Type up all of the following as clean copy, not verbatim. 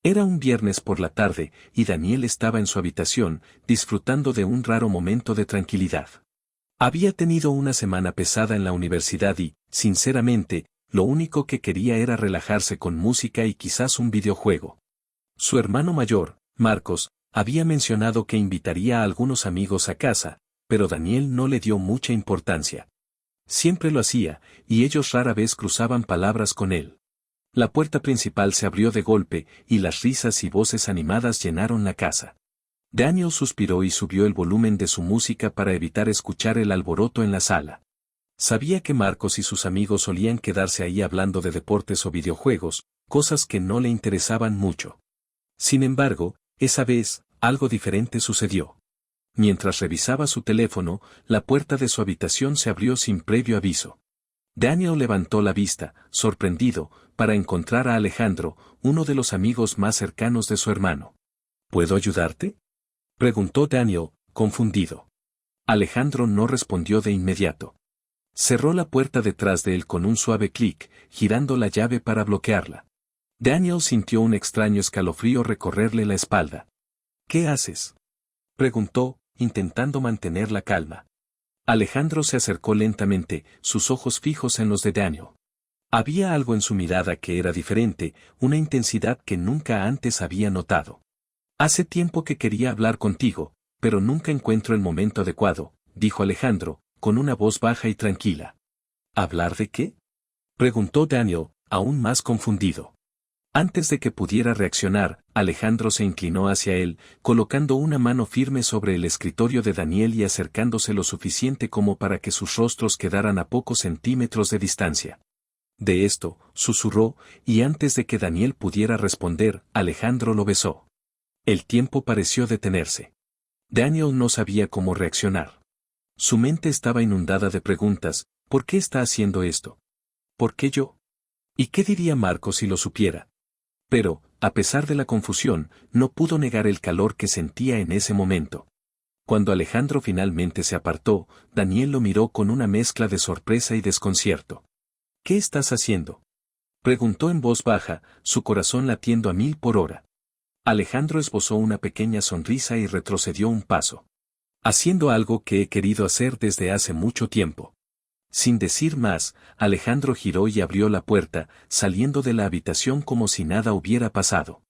Era un viernes por la tarde, y Daniel estaba en su habitación, disfrutando de un raro momento de tranquilidad. Había tenido una semana pesada en la universidad y, sinceramente, lo único que quería era relajarse con música y quizás un videojuego. Su hermano mayor, Marcos, había mencionado que invitaría a algunos amigos a casa, pero Daniel no le dio mucha importancia. Siempre lo hacía, y ellos rara vez cruzaban palabras con él. La puerta principal se abrió de golpe, y las risas y voces animadas llenaron la casa. Daniel suspiró y subió el volumen de su música para evitar escuchar el alboroto en la sala. Sabía que Marcos y sus amigos solían quedarse ahí hablando de deportes o videojuegos, cosas que no le interesaban mucho. Sin embargo, esa vez, algo diferente sucedió. Mientras revisaba su teléfono, la puerta de su habitación se abrió sin previo aviso. Daniel levantó la vista, sorprendido, para encontrar a Alejandro, uno de los amigos más cercanos de su hermano. ¿Puedo ayudarte?, preguntó Daniel, confundido. Alejandro no respondió de inmediato. Cerró la puerta detrás de él con un suave clic, girando la llave para bloquearla. Daniel sintió un extraño escalofrío recorrerle la espalda. ¿Qué haces?, preguntó, intentando mantener la calma. Alejandro se acercó lentamente, sus ojos fijos en los de Daniel. Había algo en su mirada que era diferente, una intensidad que nunca antes había notado. Hace tiempo que quería hablar contigo, pero nunca encuentro el momento adecuado, dijo Alejandro, con una voz baja y tranquila. ¿Hablar de qué?, preguntó Daniel, aún más confundido. Antes de que pudiera reaccionar, Alejandro se inclinó hacia él, colocando una mano firme sobre el escritorio de Daniel y acercándose lo suficiente como para que sus rostros quedaran a pocos centímetros de distancia. De esto, susurró, y antes de que Daniel pudiera responder, Alejandro lo besó. El tiempo pareció detenerse. Daniel no sabía cómo reaccionar. Su mente estaba inundada de preguntas: ¿por qué está haciendo esto? ¿Por qué yo? ¿Y qué diría Marcos si lo supiera? Pero, a pesar de la confusión, no pudo negar el calor que sentía en ese momento. Cuando Alejandro finalmente se apartó, Daniel lo miró con una mezcla de sorpresa y desconcierto. ¿Qué estás haciendo?, preguntó en voz baja, su corazón latiendo a 1000 por hora. Alejandro esbozó una pequeña sonrisa y retrocedió un paso. Haciendo algo que he querido hacer desde hace mucho tiempo. Sin decir más, Alejandro giró y abrió la puerta, saliendo de la habitación como si nada hubiera pasado.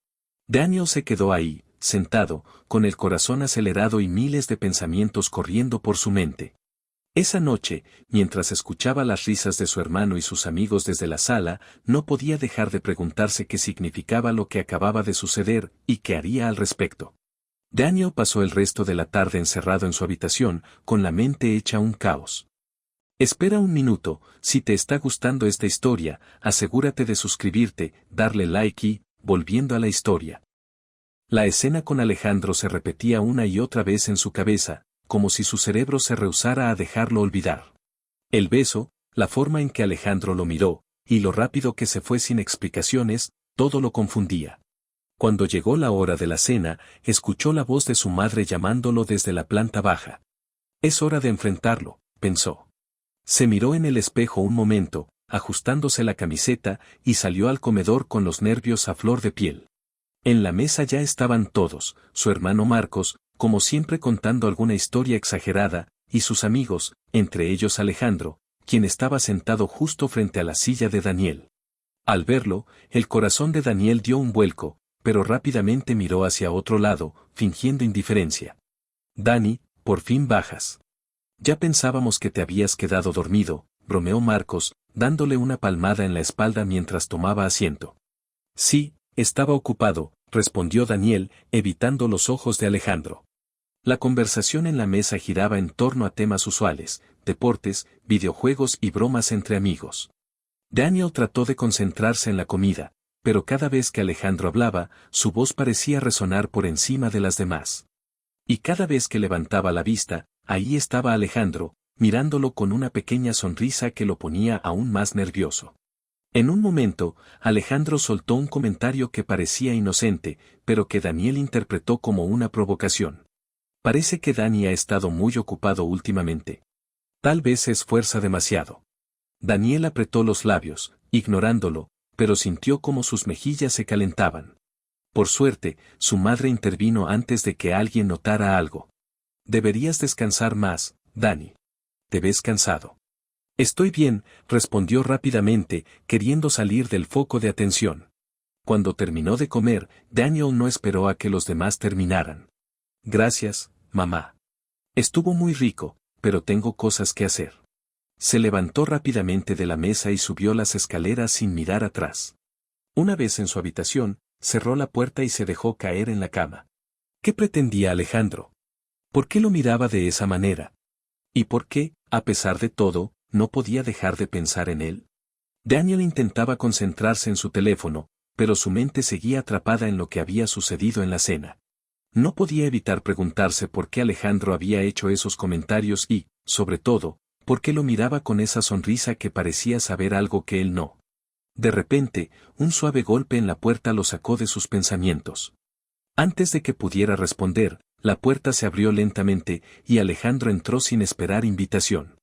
Daniel se quedó ahí, sentado, con el corazón acelerado y miles de pensamientos corriendo por su mente. Esa noche, mientras escuchaba las risas de su hermano y sus amigos desde la sala, no podía dejar de preguntarse qué significaba lo que acababa de suceder y qué haría al respecto. Daniel pasó el resto de la tarde encerrado en su habitación, con la mente hecha un caos. Espera un minuto, si te está gustando esta historia, asegúrate de suscribirte, darle like y, volviendo a la historia. La escena con Alejandro se repetía una y otra vez en su cabeza, como si su cerebro se rehusara a dejarlo olvidar. El beso, la forma en que Alejandro lo miró, y lo rápido que se fue sin explicaciones, todo lo confundía. Cuando llegó la hora de la cena, escuchó la voz de su madre llamándolo desde la planta baja. Es hora de enfrentarlo, pensó. Se miró en el espejo un momento, ajustándose la camiseta, y salió al comedor con los nervios a flor de piel. En la mesa ya estaban todos, su hermano Marcos, como siempre contando alguna historia exagerada, y sus amigos, entre ellos Alejandro, quien estaba sentado justo frente a la silla de Daniel. Al verlo, el corazón de Daniel dio un vuelco, pero rápidamente miró hacia otro lado, fingiendo indiferencia. Dani, por fin bajas. Ya pensábamos que te habías quedado dormido, bromeó Marcos, dándole una palmada en la espalda mientras tomaba asiento. Sí, estaba ocupado, respondió Daniel, evitando los ojos de Alejandro. La conversación en la mesa giraba en torno a temas usuales, deportes, videojuegos y bromas entre amigos. Daniel trató de concentrarse en la comida, pero cada vez que Alejandro hablaba, su voz parecía resonar por encima de las demás. Y cada vez que levantaba la vista, ahí estaba Alejandro, mirándolo con una pequeña sonrisa que lo ponía aún más nervioso. En un momento, Alejandro soltó un comentario que parecía inocente, pero que Daniel interpretó como una provocación. Parece que Dani ha estado muy ocupado últimamente. Tal vez se esfuerza demasiado. Daniel apretó los labios, ignorándolo, pero sintió como sus mejillas se calentaban. Por suerte, su madre intervino antes de que alguien notara algo. Deberías descansar más, Danny. ¿Te ves cansado? Estoy bien, respondió rápidamente, queriendo salir del foco de atención. Cuando terminó de comer, Daniel no esperó a que los demás terminaran. Gracias, mamá. Estuvo muy rico, pero tengo cosas que hacer. Se levantó rápidamente de la mesa y subió las escaleras sin mirar atrás. Una vez en su habitación, cerró la puerta y se dejó caer en la cama. ¿Qué pretendía Alejandro? ¿Por qué lo miraba de esa manera? ¿Y por qué, a pesar de todo, no podía dejar de pensar en él? Daniel intentaba concentrarse en su teléfono, pero su mente seguía atrapada en lo que había sucedido en la cena. No podía evitar preguntarse por qué Alejandro había hecho esos comentarios y, sobre todo, por qué lo miraba con esa sonrisa que parecía saber algo que él no. De repente, un suave golpe en la puerta lo sacó de sus pensamientos. Antes de que pudiera responder, la puerta se abrió lentamente y Alejandro entró sin esperar invitación.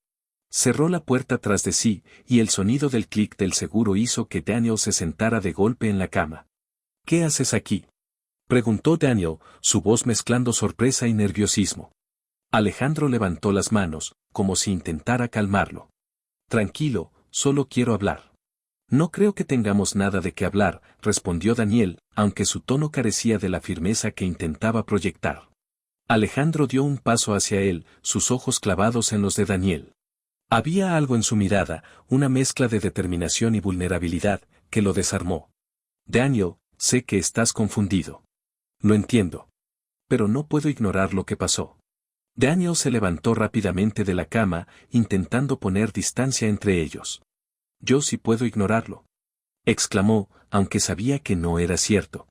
Cerró la puerta tras de sí, y el sonido del clic del seguro hizo que Daniel se sentara de golpe en la cama. ¿Qué haces aquí?, preguntó Daniel, su voz mezclando sorpresa y nerviosismo. Alejandro levantó las manos, como si intentara calmarlo. Tranquilo, solo quiero hablar. No creo que tengamos nada de qué hablar, respondió Daniel, aunque su tono carecía de la firmeza que intentaba proyectar. Alejandro dio un paso hacia él, sus ojos clavados en los de Daniel. Había algo en su mirada, una mezcla de determinación y vulnerabilidad, que lo desarmó. Daniel, sé que estás confundido. Lo entiendo. Pero no puedo ignorar lo que pasó. Daniel se levantó rápidamente de la cama, intentando poner distancia entre ellos. Yo sí puedo ignorarlo, exclamó, aunque sabía que no era cierto.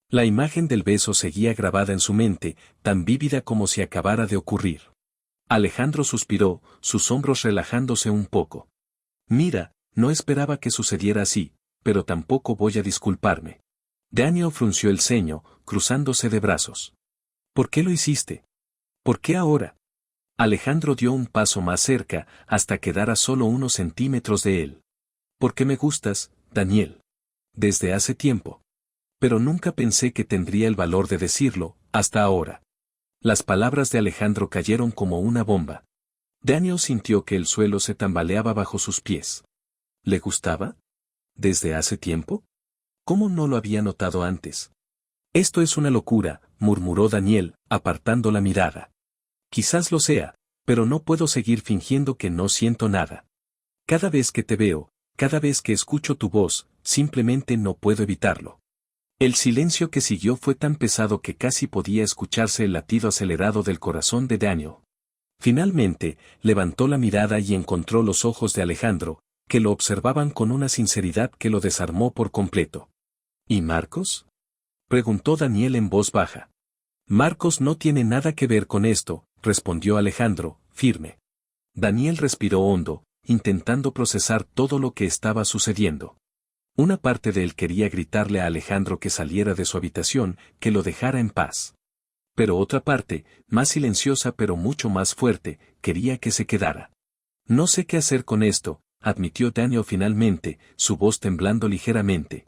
La imagen del beso seguía grabada en su mente, tan vívida como si acabara de ocurrir. Alejandro suspiró, sus hombros relajándose un poco. Mira, no esperaba que sucediera así, pero tampoco voy a disculparme. Daniel frunció el ceño, cruzándose de brazos. ¿Por qué lo hiciste? ¿Por qué ahora? Alejandro dio un paso más cerca, hasta quedar a solo unos centímetros de él. Porque me gustas, Daniel. Desde hace tiempo. Pero nunca pensé que tendría el valor de decirlo, hasta ahora. Las palabras de Alejandro cayeron como una bomba. Daniel sintió que el suelo se tambaleaba bajo sus pies. ¿Le gustaba? ¿Desde hace tiempo? ¿Cómo no lo había notado antes? Esto es una locura, murmuró Daniel, apartando la mirada. Quizás lo sea, pero no puedo seguir fingiendo que no siento nada. Cada vez que te veo, cada vez que escucho tu voz, simplemente no puedo evitarlo. El silencio que siguió fue tan pesado que casi podía escucharse el latido acelerado del corazón de Daniel. Finalmente, levantó la mirada y encontró los ojos de Alejandro, que lo observaban con una sinceridad que lo desarmó por completo. ¿Y Marcos?, preguntó Daniel en voz baja. Marcos no tiene nada que ver con esto, respondió Alejandro, firme. Daniel respiró hondo, intentando procesar todo lo que estaba sucediendo. Una parte de él quería gritarle a Alejandro que saliera de su habitación, que lo dejara en paz. Pero otra parte, más silenciosa pero mucho más fuerte, quería que se quedara. No sé qué hacer con esto, admitió Daniel finalmente, su voz temblando ligeramente.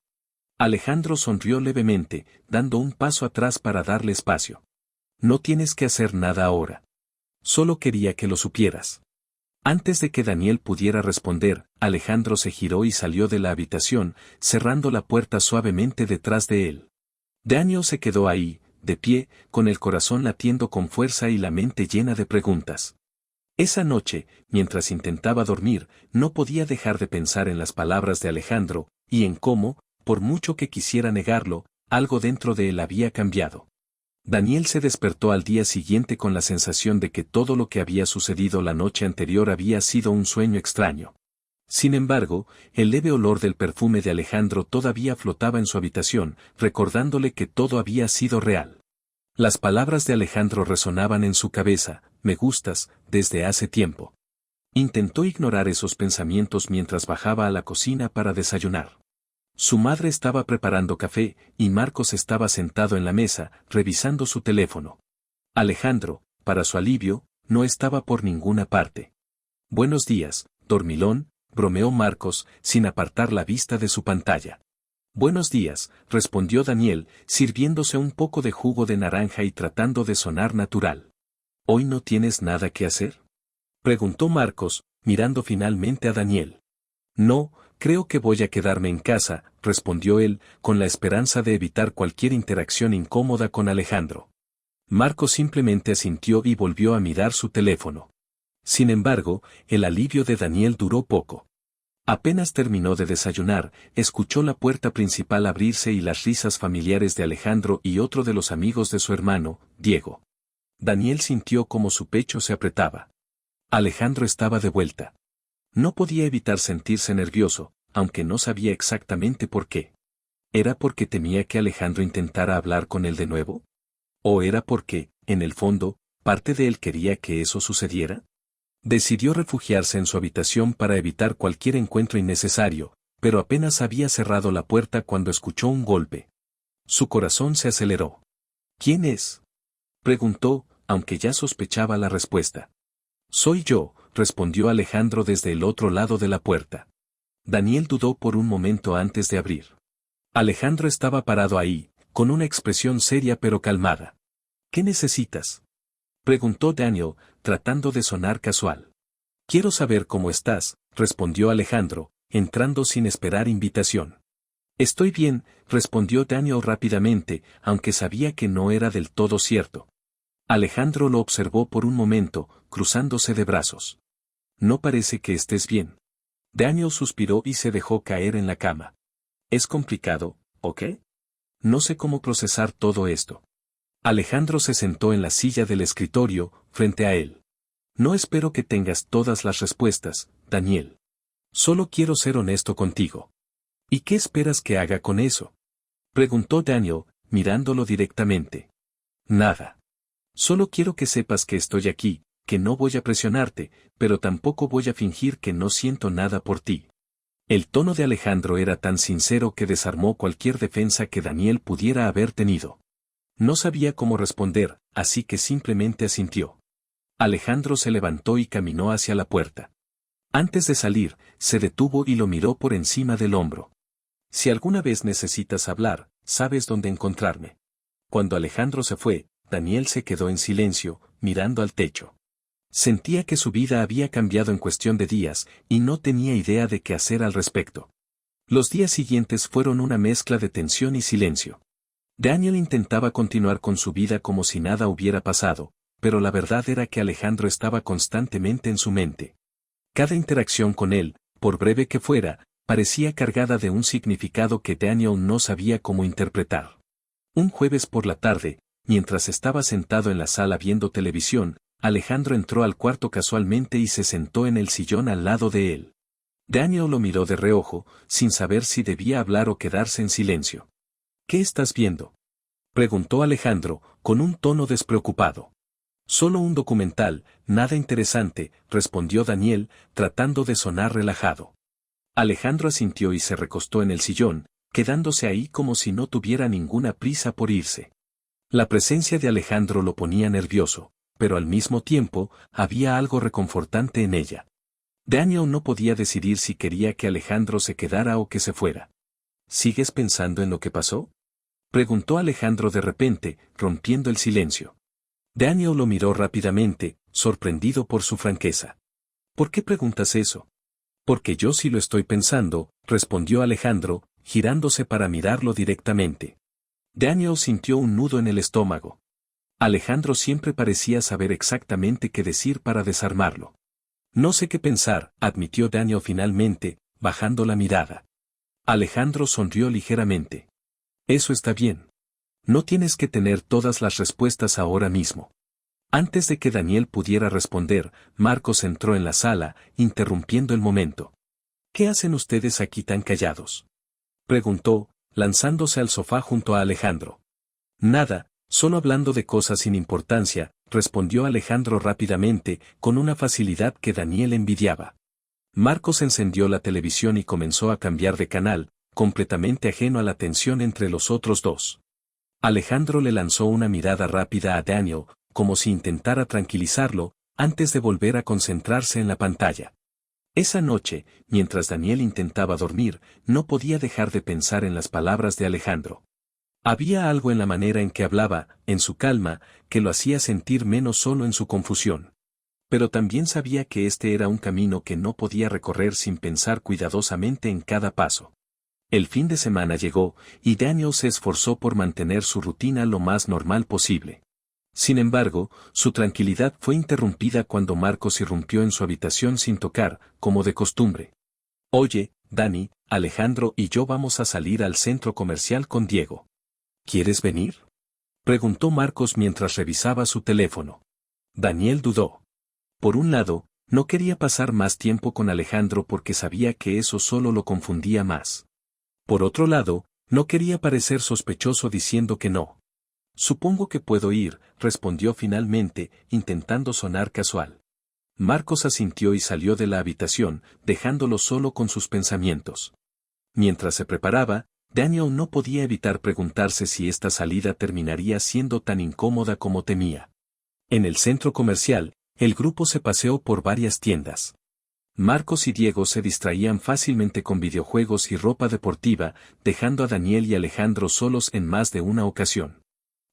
Alejandro sonrió levemente, dando un paso atrás para darle espacio. No tienes que hacer nada ahora. Solo quería que lo supieras. Antes de que Daniel pudiera responder, Alejandro se giró y salió de la habitación, cerrando la puerta suavemente detrás de él. Daniel se quedó ahí, de pie, con el corazón latiendo con fuerza y la mente llena de preguntas. Esa noche, mientras intentaba dormir, no podía dejar de pensar en las palabras de Alejandro, y en cómo, por mucho que quisiera negarlo, algo dentro de él había cambiado. Daniel se despertó al día siguiente con la sensación de que todo lo que había sucedido la noche anterior había sido un sueño extraño. Sin embargo, el leve olor del perfume de Alejandro todavía flotaba en su habitación, recordándole que todo había sido real. Las palabras de Alejandro resonaban en su cabeza, me gustas, desde hace tiempo. Intentó ignorar esos pensamientos mientras bajaba a la cocina para desayunar. Su madre estaba preparando café, y Marcos estaba sentado en la mesa, revisando su teléfono. Alejandro, para su alivio, no estaba por ninguna parte. Buenos días, dormilón, bromeó Marcos, sin apartar la vista de su pantalla. Buenos días, respondió Daniel, sirviéndose un poco de jugo de naranja y tratando de sonar natural. ¿Hoy no tienes nada que hacer? Preguntó Marcos, mirando finalmente a Daniel. No, creo que voy a quedarme en casa, respondió él, con la esperanza de evitar cualquier interacción incómoda con Alejandro. Marcos simplemente asintió y volvió a mirar su teléfono. Sin embargo, el alivio de Daniel duró poco. Apenas terminó de desayunar, escuchó la puerta principal abrirse y las risas familiares de Alejandro y otro de los amigos de su hermano, Diego. Daniel sintió como su pecho se apretaba. Alejandro estaba de vuelta. No podía evitar sentirse nervioso, aunque no sabía exactamente por qué. ¿Era porque temía que Alejandro intentara hablar con él de nuevo? ¿O era porque, en el fondo, parte de él quería que eso sucediera? Decidió refugiarse en su habitación para evitar cualquier encuentro innecesario, pero apenas había cerrado la puerta cuando escuchó un golpe. Su corazón se aceleró. ¿Quién es?, preguntó, aunque ya sospechaba la respuesta. Soy yo, respondió Alejandro desde el otro lado de la puerta. Daniel dudó por un momento antes de abrir. Alejandro estaba parado ahí, con una expresión seria pero calmada. ¿Qué necesitas?, preguntó Daniel, tratando de sonar casual. Quiero saber cómo estás, respondió Alejandro, entrando sin esperar invitación. Estoy bien, respondió Daniel rápidamente, aunque sabía que no era del todo cierto. Alejandro lo observó por un momento, cruzándose de brazos. No parece que estés bien. Daniel suspiró y se dejó caer en la cama. Es complicado, ¿ok? No sé cómo procesar todo esto. Alejandro se sentó en la silla del escritorio, frente a él. No espero que tengas todas las respuestas, Daniel. Solo quiero ser honesto contigo. ¿Y qué esperas que haga con eso?, preguntó Daniel, mirándolo directamente. Nada. Solo quiero que sepas que estoy aquí, que no voy a presionarte, pero tampoco voy a fingir que no siento nada por ti. El tono de Alejandro era tan sincero que desarmó cualquier defensa que Daniel pudiera haber tenido. No sabía cómo responder, así que simplemente asintió. Alejandro se levantó y caminó hacia la puerta. Antes de salir, se detuvo y lo miró por encima del hombro. Si alguna vez necesitas hablar, sabes dónde encontrarme. Cuando Alejandro se fue, Daniel se quedó en silencio, mirando al techo. Sentía que su vida había cambiado en cuestión de días, y no tenía idea de qué hacer al respecto. Los días siguientes fueron una mezcla de tensión y silencio. Daniel intentaba continuar con su vida como si nada hubiera pasado, pero la verdad era que Alejandro estaba constantemente en su mente. Cada interacción con él, por breve que fuera, parecía cargada de un significado que Daniel no sabía cómo interpretar. Un jueves por la tarde, mientras estaba sentado en la sala viendo televisión, Alejandro entró al cuarto casualmente y se sentó en el sillón al lado de él. Daniel lo miró de reojo, sin saber si debía hablar o quedarse en silencio. ¿Qué estás viendo?, preguntó Alejandro, con un tono despreocupado. Solo un documental, nada interesante, respondió Daniel, tratando de sonar relajado. Alejandro asintió y se recostó en el sillón, quedándose ahí como si no tuviera ninguna prisa por irse. La presencia de Alejandro lo ponía nervioso, pero al mismo tiempo, había algo reconfortante en ella. Daniel no podía decidir si quería que Alejandro se quedara o que se fuera. ¿Sigues pensando en lo que pasó?, preguntó Alejandro de repente, rompiendo el silencio. Daniel lo miró rápidamente, sorprendido por su franqueza. ¿Por qué preguntas eso? Porque yo sí lo estoy pensando, respondió Alejandro, girándose para mirarlo directamente. Daniel sintió un nudo en el estómago. Alejandro siempre parecía saber exactamente qué decir para desarmarlo. No sé qué pensar, admitió Daniel finalmente, bajando la mirada. Alejandro sonrió ligeramente. Eso está bien. No tienes que tener todas las respuestas ahora mismo. Antes de que Daniel pudiera responder, Marcos entró en la sala, interrumpiendo el momento. ¿Qué hacen ustedes aquí tan callados?, preguntó, lanzándose al sofá junto a Alejandro. Nada, solo hablando de cosas sin importancia, respondió Alejandro rápidamente, con una facilidad que Daniel envidiaba. Marcos encendió la televisión y comenzó a cambiar de canal, completamente ajeno a la tensión entre los otros dos. Alejandro le lanzó una mirada rápida a Daniel, como si intentara tranquilizarlo, antes de volver a concentrarse en la pantalla. Esa noche, mientras Daniel intentaba dormir, no podía dejar de pensar en las palabras de Alejandro. Había algo en la manera en que hablaba, en su calma, que lo hacía sentir menos solo en su confusión. Pero también sabía que este era un camino que no podía recorrer sin pensar cuidadosamente en cada paso. El fin de semana llegó, y Daniel se esforzó por mantener su rutina lo más normal posible. Sin embargo, su tranquilidad fue interrumpida cuando Marcos irrumpió en su habitación sin tocar, como de costumbre. «Oye, Dani, Alejandro y yo vamos a salir al centro comercial con Diego. ¿Quieres venir?», preguntó Marcos mientras revisaba su teléfono. Daniel dudó. Por un lado, no quería pasar más tiempo con Alejandro porque sabía que eso solo lo confundía más. Por otro lado, no quería parecer sospechoso diciendo que no. «Supongo que puedo ir», respondió finalmente, intentando sonar casual. Marcos asintió y salió de la habitación, dejándolo solo con sus pensamientos. Mientras se preparaba, Daniel no podía evitar preguntarse si esta salida terminaría siendo tan incómoda como temía. En el centro comercial, el grupo se paseó por varias tiendas. Marcos y Diego se distraían fácilmente con videojuegos y ropa deportiva, dejando a Daniel y Alejandro solos en más de una ocasión.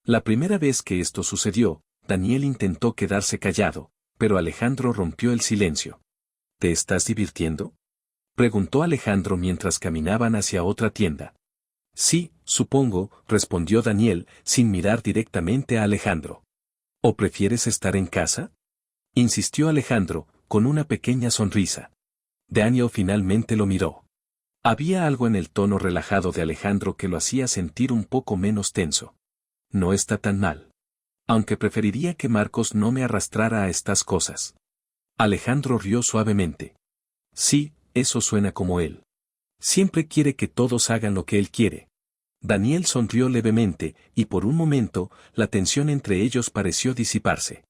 La primera vez que esto sucedió, Daniel intentó quedarse callado, pero Alejandro rompió el silencio. «¿Te estás divirtiendo?», preguntó Alejandro mientras caminaban hacia otra tienda. «Sí, supongo», respondió Daniel, sin mirar directamente a Alejandro. «¿O prefieres estar en casa?», insistió Alejandro, con una pequeña sonrisa. Daniel finalmente lo miró. Había algo en el tono relajado de Alejandro que lo hacía sentir un poco menos tenso. «No está tan mal. Aunque preferiría que Marcos no me arrastrara a estas cosas». Alejandro rió suavemente. «Sí, eso suena como él. Siempre quiere que todos hagan lo que él quiere». Daniel sonrió levemente, y por un momento, la tensión entre ellos pareció disiparse.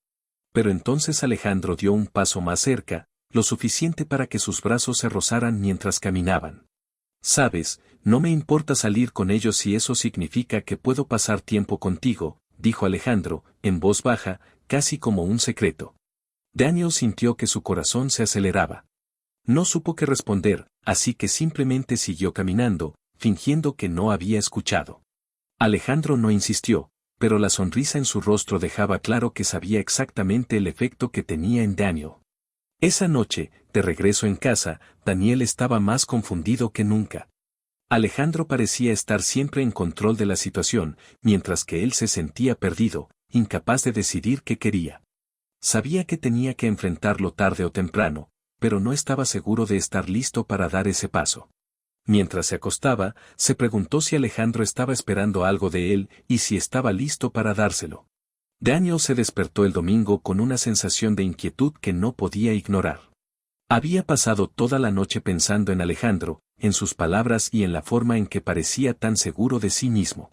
Pero entonces Alejandro dio un paso más cerca, lo suficiente para que sus brazos se rozaran mientras caminaban. «Sabes, no me importa salir con ellos si eso significa que puedo pasar tiempo contigo», dijo Alejandro, en voz baja, casi como un secreto. Daniel sintió que su corazón se aceleraba. No supo qué responder, así que simplemente siguió caminando, fingiendo que no había escuchado. Alejandro no insistió, pero la sonrisa en su rostro dejaba claro que sabía exactamente el efecto que tenía en Daniel. Esa noche, de regreso en casa, Daniel estaba más confundido que nunca. Alejandro parecía estar siempre en control de la situación, mientras que él se sentía perdido, incapaz de decidir qué quería. Sabía que tenía que enfrentarlo tarde o temprano, pero no estaba seguro de estar listo para dar ese paso. Mientras se acostaba, se preguntó si Alejandro estaba esperando algo de él y si estaba listo para dárselo. Daniel se despertó el domingo con una sensación de inquietud que no podía ignorar. Había pasado toda la noche pensando en Alejandro, en sus palabras y en la forma en que parecía tan seguro de sí mismo.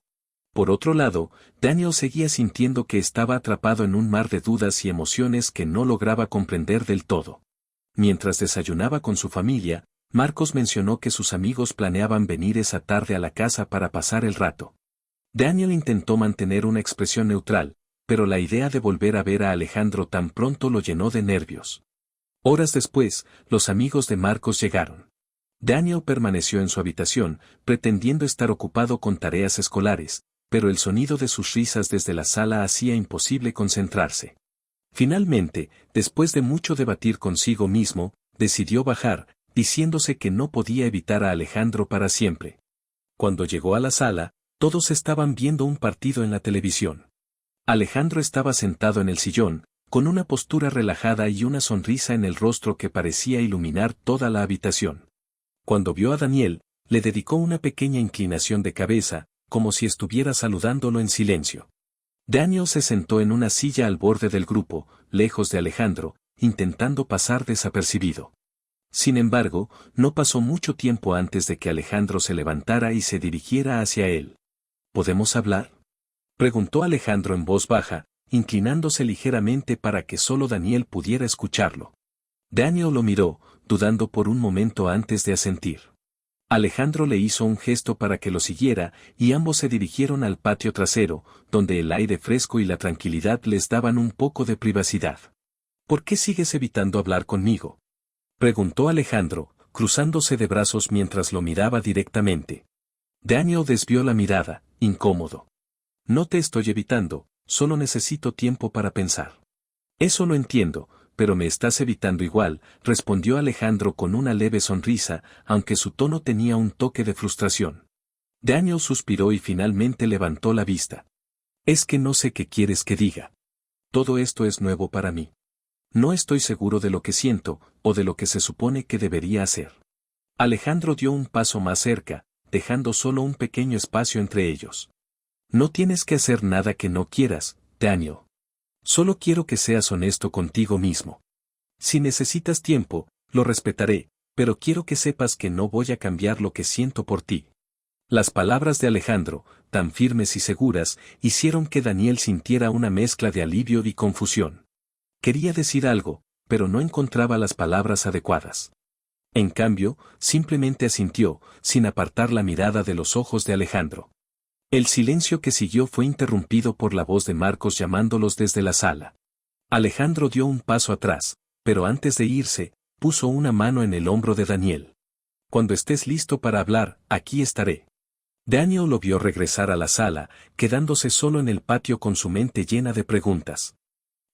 Por otro lado, Daniel seguía sintiendo que estaba atrapado en un mar de dudas y emociones que no lograba comprender del todo. Mientras desayunaba con su familia, Marcos mencionó que sus amigos planeaban venir esa tarde a la casa para pasar el rato. Daniel intentó mantener una expresión neutral, pero la idea de volver a ver a Alejandro tan pronto lo llenó de nervios. Horas después, los amigos de Marcos llegaron. Daniel permaneció en su habitación, pretendiendo estar ocupado con tareas escolares, pero el sonido de sus risas desde la sala hacía imposible concentrarse. Finalmente, después de mucho debatir consigo mismo, decidió bajar, diciéndose que no podía evitar a Alejandro para siempre. Cuando llegó a la sala, todos estaban viendo un partido en la televisión. Alejandro estaba sentado en el sillón, con una postura relajada y una sonrisa en el rostro que parecía iluminar toda la habitación. Cuando vio a Daniel, le dedicó una pequeña inclinación de cabeza, como si estuviera saludándolo en silencio. Daniel se sentó en una silla al borde del grupo, lejos de Alejandro, intentando pasar desapercibido. Sin embargo, no pasó mucho tiempo antes de que Alejandro se levantara y se dirigiera hacia él. ¿Podemos hablar?, preguntó Alejandro en voz baja, inclinándose ligeramente para que solo Daniel pudiera escucharlo. Daniel lo miró, dudando por un momento antes de asentir. Alejandro le hizo un gesto para que lo siguiera, y ambos se dirigieron al patio trasero, donde el aire fresco y la tranquilidad les daban un poco de privacidad. ¿Por qué sigues evitando hablar conmigo?, Preguntó Alejandro, cruzándose de brazos mientras lo miraba directamente. Daniel desvió la mirada, incómodo. No te estoy evitando, solo necesito tiempo para pensar. Eso lo entiendo, pero me estás evitando igual, respondió Alejandro con una leve sonrisa, aunque su tono tenía un toque de frustración. Daniel suspiró y finalmente levantó la vista. Es que no sé qué quieres que diga. Todo esto es nuevo para mí. No estoy seguro de lo que siento, o de lo que se supone que debería hacer. Alejandro dio un paso más cerca, dejando solo un pequeño espacio entre ellos. No tienes que hacer nada que no quieras, Daniel. Solo quiero que seas honesto contigo mismo. Si necesitas tiempo, lo respetaré, pero quiero que sepas que no voy a cambiar lo que siento por ti. Las palabras de Alejandro, tan firmes y seguras, hicieron que Daniel sintiera una mezcla de alivio y confusión. Quería decir algo, pero no encontraba las palabras adecuadas. En cambio, simplemente asintió, sin apartar la mirada de los ojos de Alejandro. El silencio que siguió fue interrumpido por la voz de Marcos llamándolos desde la sala. Alejandro dio un paso atrás, pero antes de irse, puso una mano en el hombro de Daniel. Cuando estés listo para hablar, aquí estaré. Daniel lo vio regresar a la sala, quedándose solo en el patio con su mente llena de preguntas.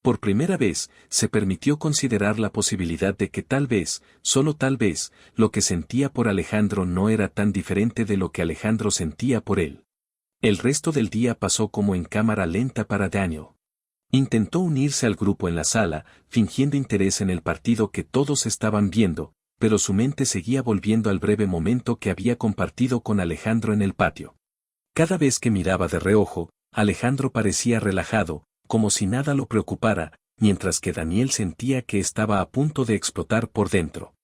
Por primera vez, se permitió considerar la posibilidad de que tal vez, solo tal vez, lo que sentía por Alejandro no era tan diferente de lo que Alejandro sentía por él. El resto del día pasó como en cámara lenta para Daniel. Intentó unirse al grupo en la sala, fingiendo interés en el partido que todos estaban viendo, pero su mente seguía volviendo al breve momento que había compartido con Alejandro en el patio. Cada vez que miraba de reojo, Alejandro parecía relajado, como si nada lo preocupara, mientras que Daniel sentía que estaba a punto de explotar por dentro.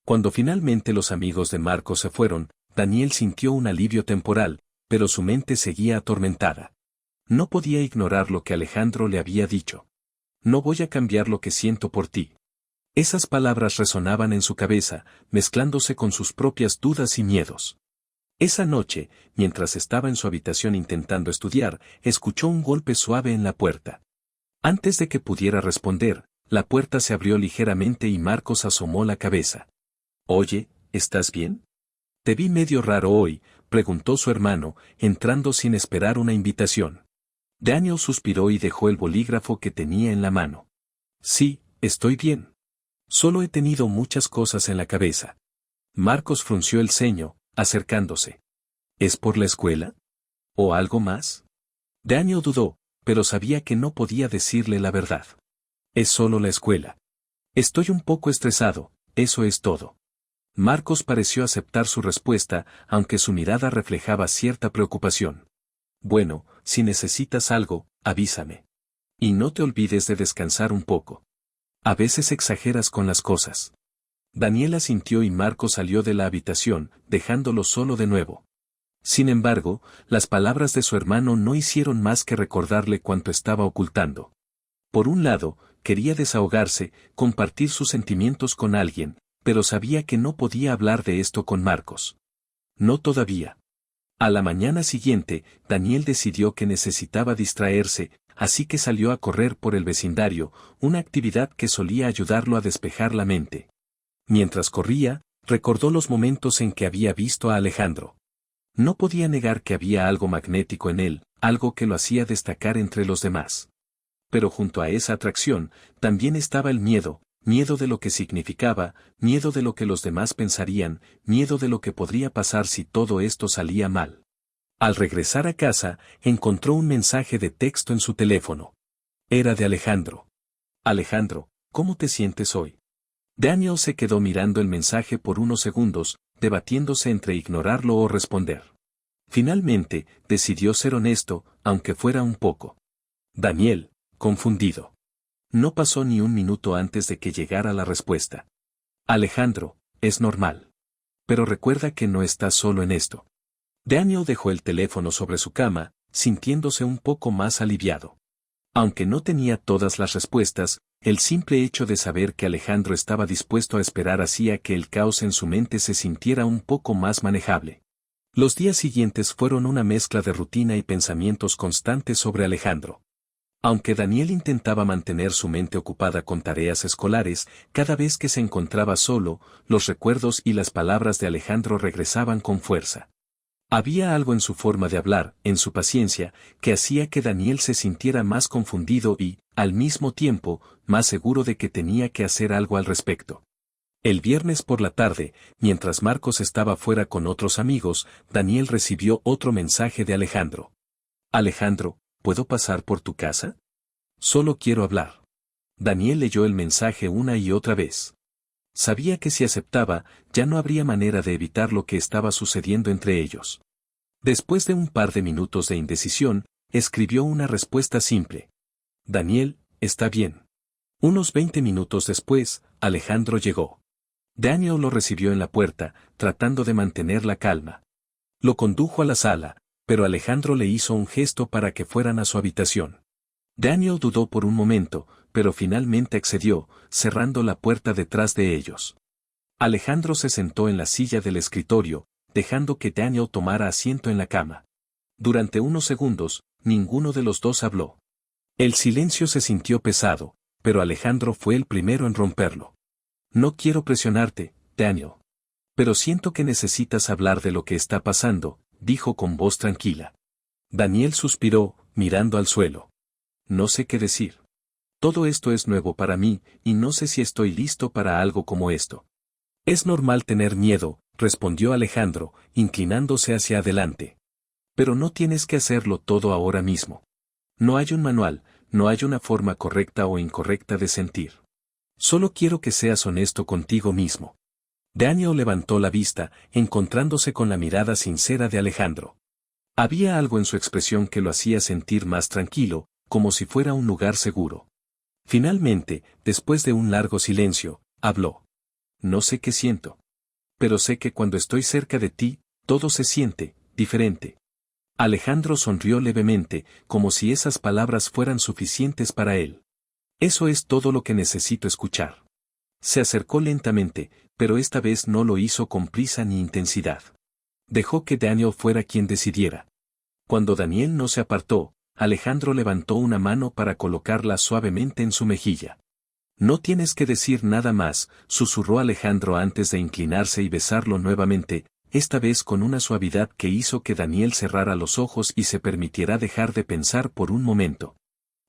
Cuando finalmente los amigos de Marcos se fueron, Daniel sintió un alivio temporal, pero su mente seguía atormentada. No podía ignorar lo que Alejandro le había dicho. No voy a cambiar lo que siento por ti. Esas palabras resonaban en su cabeza, mezclándose con sus propias dudas y miedos. Esa noche, mientras estaba en su habitación intentando estudiar, escuchó un golpe suave en la puerta. Antes de que pudiera responder, la puerta se abrió ligeramente y Marcos asomó la cabeza. Oye, ¿estás bien? Te vi medio raro hoy, preguntó su hermano, entrando sin esperar una invitación. Daniel suspiró y dejó el bolígrafo que tenía en la mano. Sí, estoy bien. Solo he tenido muchas cosas en la cabeza. Marcos frunció el ceño, acercándose. ¿Es por la escuela? ¿O algo más? Daniel dudó, pero sabía que no podía decirle la verdad. Es solo la escuela. Estoy un poco estresado, eso es todo. Marcos pareció aceptar su respuesta, aunque su mirada reflejaba cierta preocupación. Bueno, si necesitas algo, avísame. Y no te olvides de descansar un poco. A veces exageras con las cosas. Daniel asintió y Marcos salió de la habitación, dejándolo solo de nuevo. Sin embargo, las palabras de su hermano no hicieron más que recordarle cuánto estaba ocultando. Por un lado, quería desahogarse, compartir sus sentimientos con alguien, pero sabía que no podía hablar de esto con Marcos. No todavía. A la mañana siguiente, Daniel decidió que necesitaba distraerse, así que salió a correr por el vecindario, una actividad que solía ayudarlo a despejar la mente. Mientras corría, recordó los momentos en que había visto a Alejandro. No podía negar que había algo magnético en él, algo que lo hacía destacar entre los demás. Pero junto a esa atracción, también estaba el miedo, miedo de lo que significaba, miedo de lo que los demás pensarían, miedo de lo que podría pasar si todo esto salía mal. Al regresar a casa, encontró un mensaje de texto en su teléfono. Era de Alejandro. Alejandro, ¿cómo te sientes hoy? Daniel se quedó mirando el mensaje por unos segundos, debatiéndose entre ignorarlo o responder. Finalmente, decidió ser honesto, aunque fuera un poco. Daniel, confundido. No pasó ni un minuto antes de que llegara la respuesta. Alejandro, es normal. Pero recuerda que no estás solo en esto. Daniel dejó el teléfono sobre su cama, sintiéndose un poco más aliviado. Aunque no tenía todas las respuestas, el simple hecho de saber que Alejandro estaba dispuesto a esperar hacía que el caos en su mente se sintiera un poco más manejable. Los días siguientes fueron una mezcla de rutina y pensamientos constantes sobre Alejandro. Aunque Daniel intentaba mantener su mente ocupada con tareas escolares, cada vez que se encontraba solo, los recuerdos y las palabras de Alejandro regresaban con fuerza. Había algo en su forma de hablar, en su paciencia, que hacía que Daniel se sintiera más confundido y, al mismo tiempo, más seguro de que tenía que hacer algo al respecto. El viernes por la tarde, mientras Marcos estaba fuera con otros amigos, Daniel recibió otro mensaje de Alejandro. Alejandro, ¿puedo pasar por tu casa? Solo quiero hablar. Daniel leyó el mensaje una y otra vez. Sabía que si aceptaba, ya no habría manera de evitar lo que estaba sucediendo entre ellos. Después de un par de minutos de indecisión, escribió una respuesta simple. Daniel, está bien. Unos 20 minutos después, Alejandro llegó. Daniel lo recibió en la puerta, tratando de mantener la calma. Lo condujo a la sala, pero Alejandro le hizo un gesto para que fueran a su habitación. Daniel dudó por un momento, pero finalmente accedió, cerrando la puerta detrás de ellos. Alejandro se sentó en la silla del escritorio, dejando que Daniel tomara asiento en la cama. Durante unos segundos, ninguno de los dos habló. El silencio se sintió pesado, pero Alejandro fue el primero en romperlo. No quiero presionarte, Daniel. Pero siento que necesitas hablar de lo que está pasando, dijo con voz tranquila. Daniel suspiró, mirando al suelo. No sé qué decir. Todo esto es nuevo para mí, y no sé si estoy listo para algo como esto. Es normal tener miedo, respondió Alejandro, inclinándose hacia adelante. Pero no tienes que hacerlo todo ahora mismo. No hay un manual, no hay una forma correcta o incorrecta de sentir. Solo quiero que seas honesto contigo mismo. Daniel levantó la vista, encontrándose con la mirada sincera de Alejandro. Había algo en su expresión que lo hacía sentir más tranquilo, como si fuera un lugar seguro. Finalmente, después de un largo silencio, habló. No sé qué siento. Pero sé que cuando estoy cerca de ti, todo se siente diferente. Alejandro sonrió levemente, como si esas palabras fueran suficientes para él. Eso es todo lo que necesito escuchar. Se acercó lentamente, pero esta vez no lo hizo con prisa ni intensidad. Dejó que Daniel fuera quien decidiera. Cuando Daniel no se apartó, Alejandro levantó una mano para colocarla suavemente en su mejilla. No tienes que decir nada más, susurró Alejandro antes de inclinarse y besarlo nuevamente, esta vez con una suavidad que hizo que Daniel cerrara los ojos y se permitiera dejar de pensar por un momento.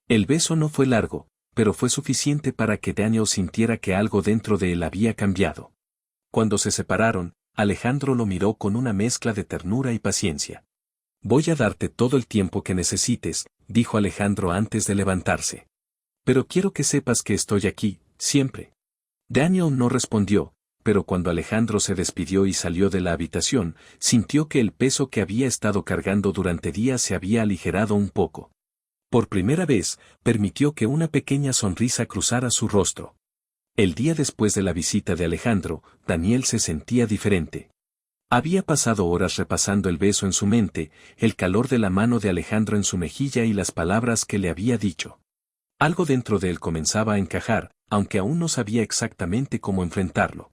El beso no fue largo, pero fue suficiente para que Daniel sintiera que algo dentro de él había cambiado. Cuando se separaron, Alejandro lo miró con una mezcla de ternura y paciencia. Voy a darte todo el tiempo que necesites, dijo Alejandro antes de levantarse. Pero quiero que sepas que estoy aquí, siempre. Daniel no respondió, pero cuando Alejandro se despidió y salió de la habitación, sintió que el peso que había estado cargando durante días se había aligerado un poco. Por primera vez, permitió que una pequeña sonrisa cruzara su rostro. El día después de la visita de Alejandro, Daniel se sentía diferente. Había pasado horas repasando el beso en su mente, el calor de la mano de Alejandro en su mejilla y las palabras que le había dicho. Algo dentro de él comenzaba a encajar, aunque aún no sabía exactamente cómo enfrentarlo.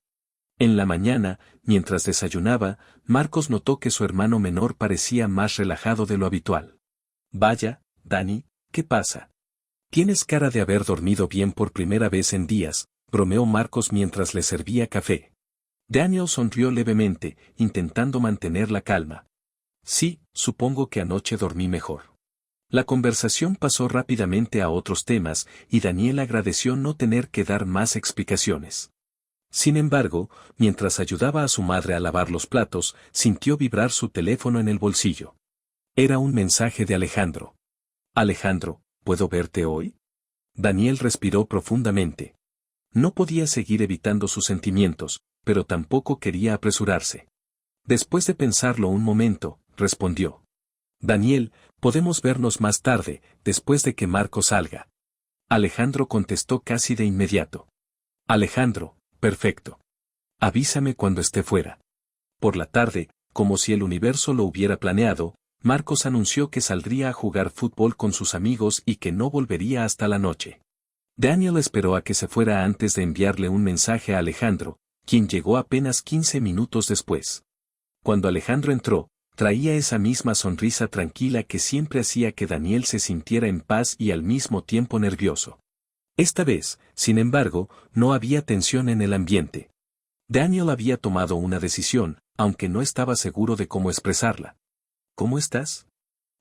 En la mañana, mientras desayunaba, Marcos notó que su hermano menor parecía más relajado de lo habitual. Vaya, Dani, ¿qué pasa? Tienes cara de haber dormido bien por primera vez en días, bromeó Marcos mientras le servía café. Daniel sonrió levemente, intentando mantener la calma. Sí, supongo que anoche dormí mejor. La conversación pasó rápidamente a otros temas, y Daniel agradeció no tener que dar más explicaciones. Sin embargo, mientras ayudaba a su madre a lavar los platos, sintió vibrar su teléfono en el bolsillo. Era un mensaje de Alejandro. Alejandro, ¿puedo verte hoy? Daniel respiró profundamente. No podía seguir evitando sus sentimientos, pero tampoco quería apresurarse. Después de pensarlo un momento, respondió. Daniel, podemos vernos más tarde, después de que Marco salga. Alejandro contestó casi de inmediato. Alejandro, perfecto. Avísame cuando esté fuera. Por la tarde, como si el universo lo hubiera planeado, Marcos anunció que saldría a jugar fútbol con sus amigos y que no volvería hasta la noche. Daniel esperó a que se fuera antes de enviarle un mensaje a Alejandro, quien llegó apenas 15 minutos después. Cuando Alejandro entró, traía esa misma sonrisa tranquila que siempre hacía que Daniel se sintiera en paz y al mismo tiempo nervioso. Esta vez, sin embargo, no había tensión en el ambiente. Daniel había tomado una decisión, aunque no estaba seguro de cómo expresarla. ¿Cómo estás?,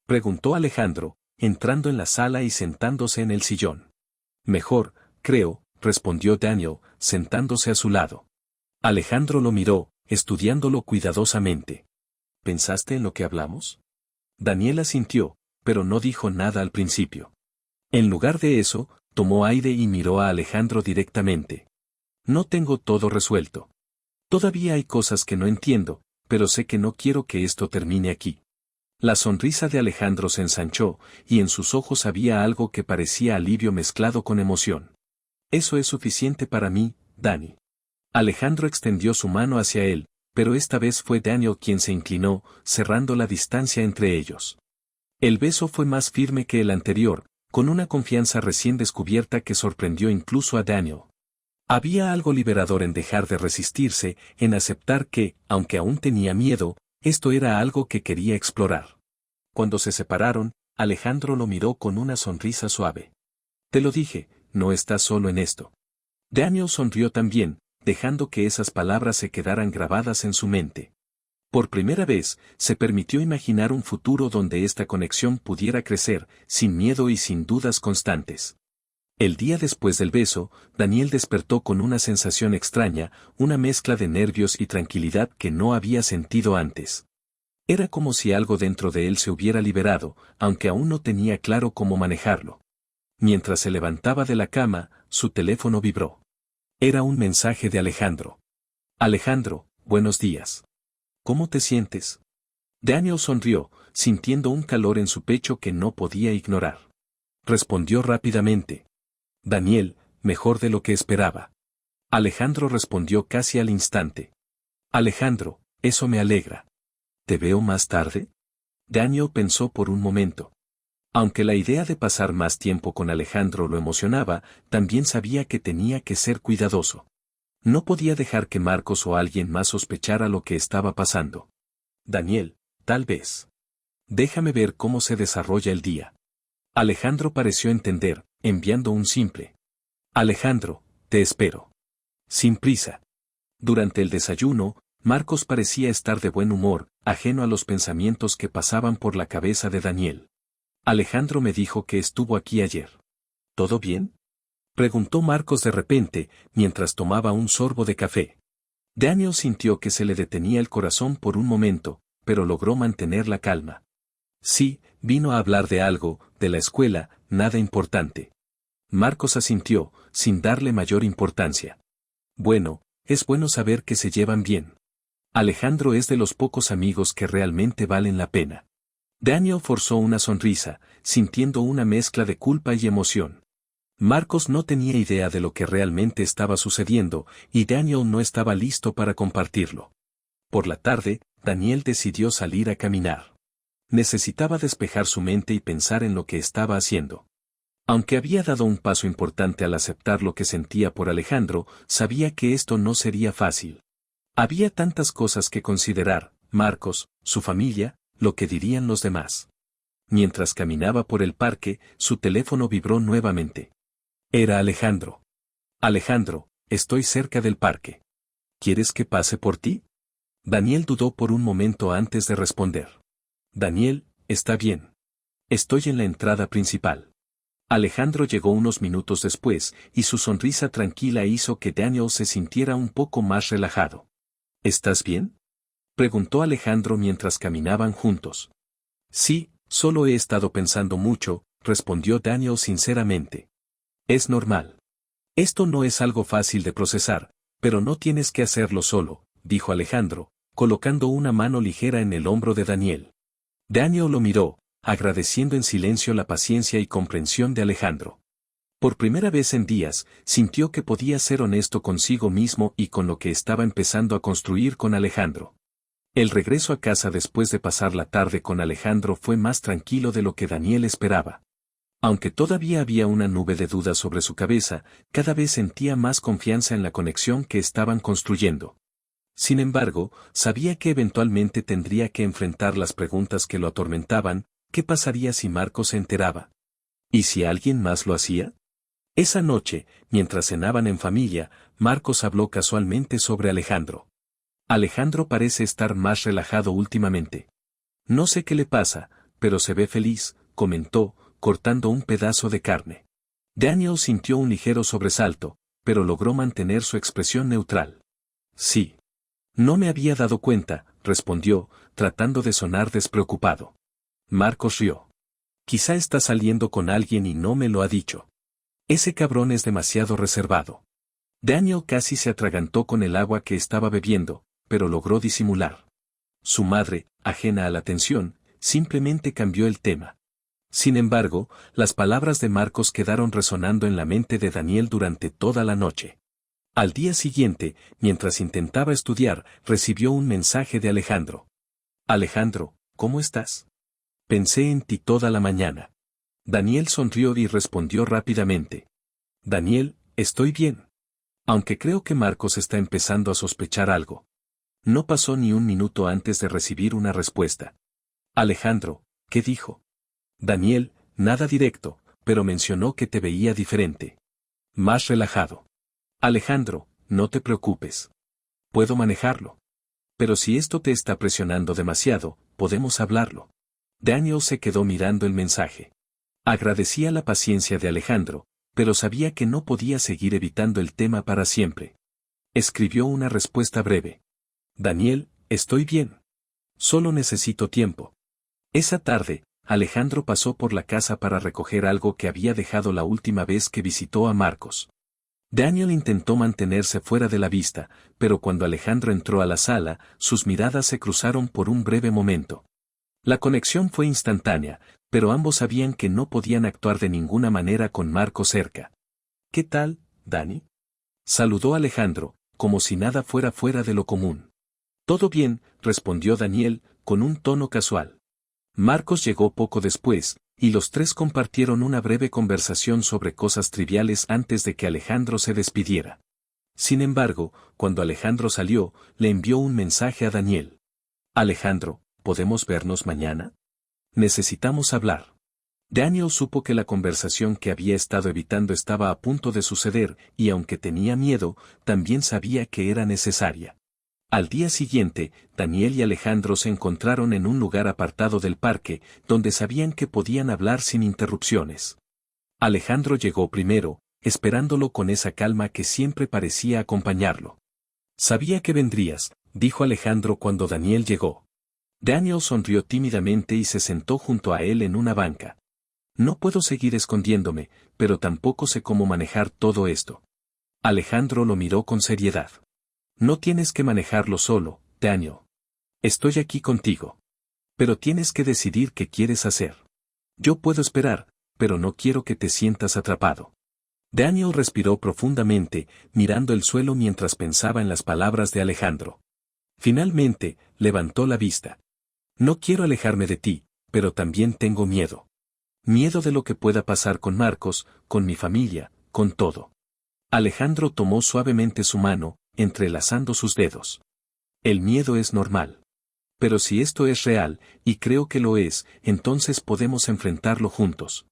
preguntó Alejandro, entrando en la sala y sentándose en el sillón. Mejor, creo, respondió Daniel, sentándose a su lado. Alejandro lo miró, estudiándolo cuidadosamente. ¿Pensaste en lo que hablamos? Daniel asintió, pero no dijo nada al principio. En lugar de eso, tomó aire y miró a Alejandro directamente. No tengo todo resuelto. Todavía hay cosas que no entiendo, pero sé que no quiero que esto termine aquí. La sonrisa de Alejandro se ensanchó, y en sus ojos había algo que parecía alivio mezclado con emoción. Eso es suficiente para mí, Dani. Alejandro extendió su mano hacia él, pero esta vez fue Daniel quien se inclinó, cerrando la distancia entre ellos. El beso fue más firme que el anterior, con una confianza recién descubierta que sorprendió incluso a Daniel. Había algo liberador en dejar de resistirse, en aceptar que, aunque aún tenía miedo, esto era algo que quería explorar. Cuando se separaron, Alejandro lo miró con una sonrisa suave. Te lo dije, no estás solo en esto. Daniel sonrió también, dejando que esas palabras se quedaran grabadas en su mente. Por primera vez, se permitió imaginar un futuro donde esta conexión pudiera crecer, sin miedo y sin dudas constantes. El día después del beso, Daniel despertó con una sensación extraña, una mezcla de nervios y tranquilidad que no había sentido antes. Era como si algo dentro de él se hubiera liberado, aunque aún no tenía claro cómo manejarlo. Mientras se levantaba de la cama, su teléfono vibró. Era un mensaje de Alejandro. Alejandro, buenos días. ¿Cómo te sientes? Daniel sonrió, sintiendo un calor en su pecho que no podía ignorar. Respondió rápidamente. Daniel, mejor de lo que esperaba. Alejandro respondió casi al instante. Alejandro, eso me alegra. ¿Te veo más tarde? Daniel pensó por un momento. Aunque la idea de pasar más tiempo con Alejandro lo emocionaba, también sabía que tenía que ser cuidadoso. No podía dejar que Marcos o alguien más sospechara lo que estaba pasando. Daniel, tal vez. Déjame ver cómo se desarrolla el día. Alejandro pareció entender, enviando un simple. Alejandro, te espero. Sin prisa. Durante el desayuno, Marcos parecía estar de buen humor, ajeno a los pensamientos que pasaban por la cabeza de Daniel. Alejandro me dijo que estuvo aquí ayer. ¿Todo bien?, preguntó Marcos de repente, mientras tomaba un sorbo de café. Daniel sintió que se le detenía el corazón por un momento, pero logró mantener la calma. Sí, vino a hablar de algo, de la escuela, nada importante. Marcos asintió, sin darle mayor importancia. Bueno, es bueno saber que se llevan bien. Alejandro es de los pocos amigos que realmente valen la pena. Daniel forzó una sonrisa, sintiendo una mezcla de culpa y emoción. Marcos no tenía idea de lo que realmente estaba sucediendo, y Daniel no estaba listo para compartirlo. Por la tarde, Daniel decidió salir a caminar. Necesitaba despejar su mente y pensar en lo que estaba haciendo. Aunque había dado un paso importante al aceptar lo que sentía por Alejandro, sabía que esto no sería fácil. Había tantas cosas que considerar: Marcos, su familia, lo que dirían los demás. Mientras caminaba por el parque, su teléfono vibró nuevamente. Era Alejandro. Alejandro, estoy cerca del parque. ¿Quieres que pase por ti? Daniel dudó por un momento antes de responder. Daniel, está bien. Estoy en la entrada principal. Alejandro llegó unos minutos después, y su sonrisa tranquila hizo que Daniel se sintiera un poco más relajado. ¿Estás bien?, preguntó Alejandro mientras caminaban juntos. Sí, solo he estado pensando mucho, respondió Daniel sinceramente. Es normal. Esto no es algo fácil de procesar, pero no tienes que hacerlo solo, dijo Alejandro, colocando una mano ligera en el hombro de Daniel. Daniel lo miró, agradeciendo en silencio la paciencia y comprensión de Alejandro. Por primera vez en días, sintió que podía ser honesto consigo mismo y con lo que estaba empezando a construir con Alejandro. El regreso a casa después de pasar la tarde con Alejandro fue más tranquilo de lo que Daniel esperaba. Aunque todavía había una nube de dudas sobre su cabeza, cada vez sentía más confianza en la conexión que estaban construyendo. Sin embargo, sabía que eventualmente tendría que enfrentar las preguntas que lo atormentaban. ¿Qué pasaría si Marcos se enteraba? ¿Y si alguien más lo hacía? Esa noche, mientras cenaban en familia, Marcos habló casualmente sobre Alejandro. Alejandro parece estar más relajado últimamente. No sé qué le pasa, pero se ve feliz, comentó, cortando un pedazo de carne. Daniel sintió un ligero sobresalto, pero logró mantener su expresión neutral. Sí. No me había dado cuenta, respondió, tratando de sonar despreocupado. Marcos rió. Quizá está saliendo con alguien y no me lo ha dicho. Ese cabrón es demasiado reservado. Daniel casi se atragantó con el agua que estaba bebiendo, pero logró disimular. Su madre, ajena a la tensión, simplemente cambió el tema. Sin embargo, las palabras de Marcos quedaron resonando en la mente de Daniel durante toda la noche. Al día siguiente, mientras intentaba estudiar, recibió un mensaje de Alejandro. Alejandro, ¿cómo estás? Pensé en ti toda la mañana. Daniel sonrió y respondió rápidamente. Daniel, estoy bien. Aunque creo que Marcos está empezando a sospechar algo. No pasó ni un minuto antes de recibir una respuesta. Alejandro, ¿qué dijo? Daniel, nada directo, pero mencionó que te veía diferente. Más relajado. Alejandro, no te preocupes. Puedo manejarlo. Pero si esto te está presionando demasiado, podemos hablarlo. Daniel se quedó mirando el mensaje. Agradecía la paciencia de Alejandro, pero sabía que no podía seguir evitando el tema para siempre. Escribió una respuesta breve. Daniel, estoy bien. Solo necesito tiempo. Esa tarde, Alejandro pasó por la casa para recoger algo que había dejado la última vez que visitó a Marcos. Daniel intentó mantenerse fuera de la vista, pero cuando Alejandro entró a la sala, sus miradas se cruzaron por un breve momento. La conexión fue instantánea, pero ambos sabían que no podían actuar de ninguna manera con Marcos cerca. ¿Qué tal, Dani? Saludó Alejandro, como si nada fuera fuera de lo común. Todo bien, respondió Daniel, con un tono casual. Marcos llegó poco después, y los tres compartieron una breve conversación sobre cosas triviales antes de que Alejandro se despidiera. Sin embargo, cuando Alejandro salió, le envió un mensaje a Daniel. Alejandro, ¿podemos vernos mañana? Necesitamos hablar. Daniel supo que la conversación que había estado evitando estaba a punto de suceder, y aunque tenía miedo, también sabía que era necesaria. Al día siguiente, Daniel y Alejandro se encontraron en un lugar apartado del parque, donde sabían que podían hablar sin interrupciones. Alejandro llegó primero, esperándolo con esa calma que siempre parecía acompañarlo. Sabía que vendrías, dijo Alejandro cuando Daniel llegó. Daniel sonrió tímidamente y se sentó junto a él en una banca. No puedo seguir escondiéndome, pero tampoco sé cómo manejar todo esto. Alejandro lo miró con seriedad. No tienes que manejarlo solo, Daniel. Estoy aquí contigo. Pero tienes que decidir qué quieres hacer. Yo puedo esperar, pero no quiero que te sientas atrapado. Daniel respiró profundamente, mirando el suelo mientras pensaba en las palabras de Alejandro. Finalmente, levantó la vista. No quiero alejarme de ti, pero también tengo miedo. Miedo de lo que pueda pasar con Marcos, con mi familia, con todo. Alejandro tomó suavemente su mano, entrelazando sus dedos. El miedo es normal. Pero si esto es real, y creo que lo es, entonces podemos enfrentarlo juntos.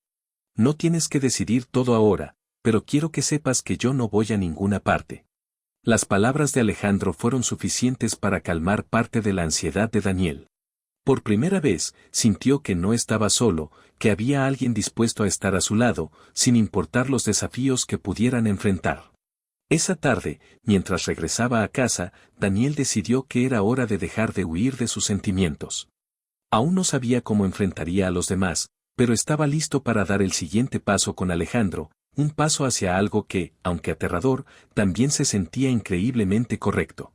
No tienes que decidir todo ahora, pero quiero que sepas que yo no voy a ninguna parte. Las palabras de Alejandro fueron suficientes para calmar parte de la ansiedad de Daniel. Por primera vez, sintió que no estaba solo, que había alguien dispuesto a estar a su lado, sin importar los desafíos que pudieran enfrentar. Esa tarde, mientras regresaba a casa, Daniel decidió que era hora de dejar de huir de sus sentimientos. Aún no sabía cómo enfrentaría a los demás, pero estaba listo para dar el siguiente paso con Alejandro, un paso hacia algo que, aunque aterrador, también se sentía increíblemente correcto.